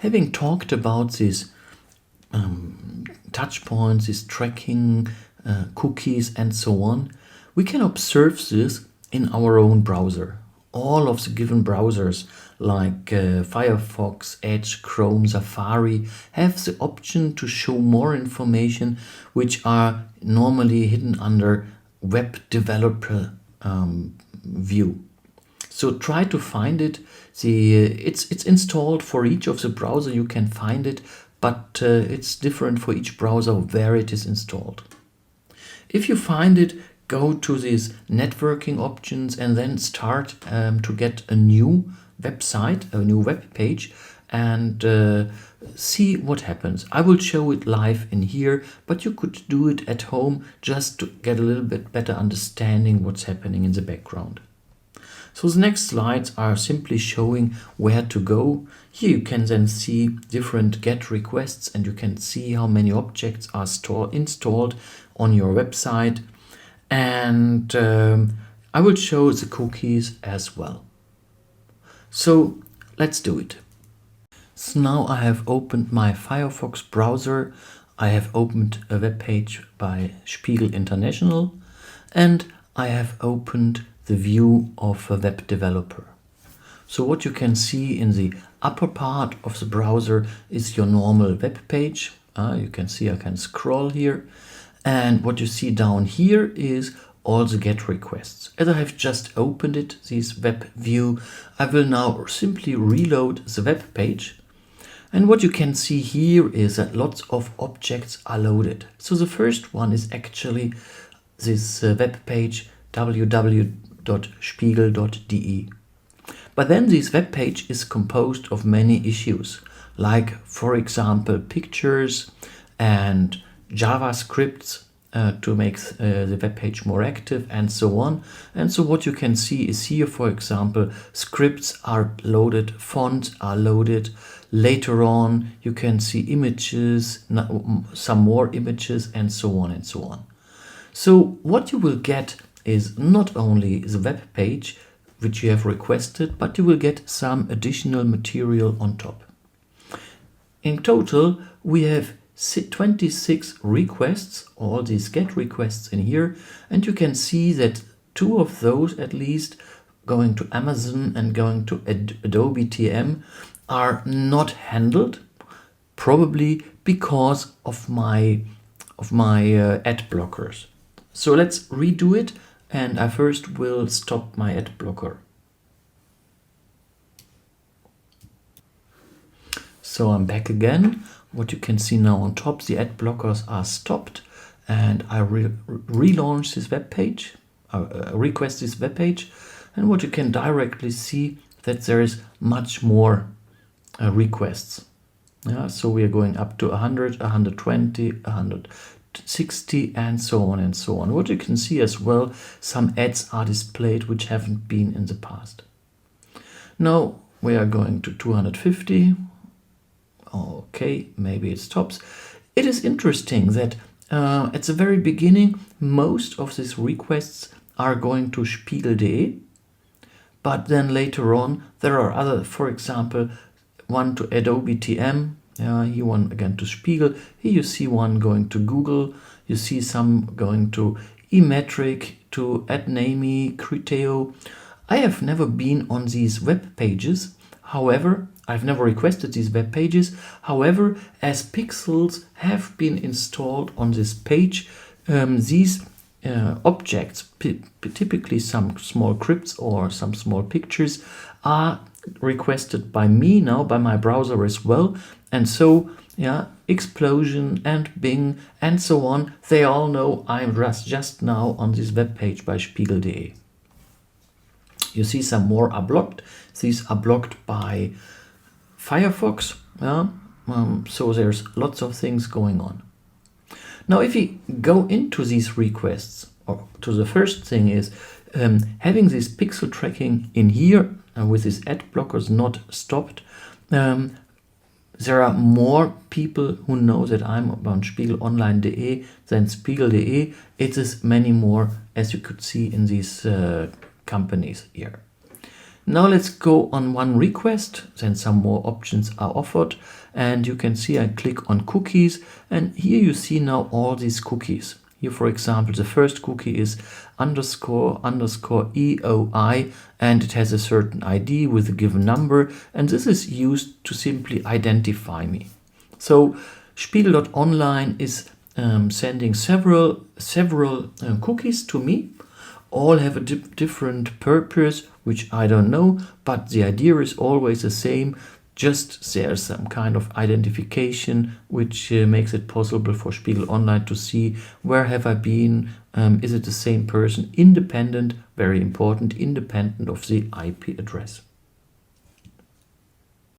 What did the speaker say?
having talked about these touch points, this tracking, cookies and so on, we can observe this in our own browser. All of the given browsers like Firefox, Edge, Chrome, Safari have the option to show more information which are normally hidden under web developer view. So try to find it. It's installed for each of the browser, you can find it, but it's different for each browser where it is installed. If you find it, go to these networking options and then start to get a new website, a new web page, and see what happens. I will show it live in here, but you could do it at home just to get a little bit better understanding what's happening in the background. So the next slides are simply showing where to go. Here you can then see different GET requests and you can see how many objects are installed on your website. And I will show the cookies as well. So let's do it. So now I have opened my Firefox browser. I have opened a web page by Spiegel International and I have opened the view of a web developer. So what you can see in the upper part of the browser is your normal web page. You can see I can scroll here. And what you see down here is all the GET requests. As I have just opened it, this web view, I will now simply reload the web page. And what you can see here is that lots of objects are loaded. So the first one is actually this web page www.spiegel.de. But then this web page is composed of many issues, like for example pictures and JavaScripts to make the web page more active and so on. And so what you can see is here, for example, scripts are loaded, fonts are loaded. Later on, you can see images, some more images and so on and so on. So what you will get is not only the web page which you have requested, but you will get some additional material on top. In total, we have 26 requests, all these GET requests in here, and you can see that 2 of those at least going to Amazon and going to Adobe TM are not handled, probably because of my ad blockers. So let's redo it, and I first will stop my ad blocker. So I'm back again. What you can see now on top, the ad blockers are stopped, and I relaunch this web page, request this web page, and what you can directly see that there is much more requests. Yeah, so we are going up to 100, 120, 160, and so on and so on. What you can see as well, some ads are displayed which haven't been in the past. Now we are going to 250. Okay, maybe it stops. It is interesting that at the very beginning, most of these requests are going to Spiegel.de, but then later on, there are other, for example, one to Adobe TM, here one again to Spiegel, here you see one going to Google, you see some going to eMetric, to AdNamey, Criteo. I have never been on these web pages, however, I've never requested these web pages. However, as pixels have been installed on this page, these objects, typically some small crypts or some small pictures, are requested by me now, by my browser as well. And so, yeah, Explosion and Bing and so on, they all know I'm just now on this web page by Spiegel.de. You see some more are blocked. These are blocked by Firefox, so there's lots of things going on. Now if you go into these requests, or to the first thing is having this pixel tracking in here with these ad blockers not stopped, there are more people who know that I'm on spiegelonline.de than spiegel.de. It is many more, as you could see in these companies here. Now let's go on one request, then some more options are offered, and you can see I click on cookies, and here you see now all these cookies. Here, for example, the first cookie is __EOI, and it has a certain ID with a given number, and this is used to simply identify me. So Spiegel.online is sending several cookies to me. All have a different purpose, which I don't know, but the idea is always the same. Just there's some kind of identification which makes it possible for Spiegel Online to see where have I been, is it the same person, independent, very important, independent of the IP address.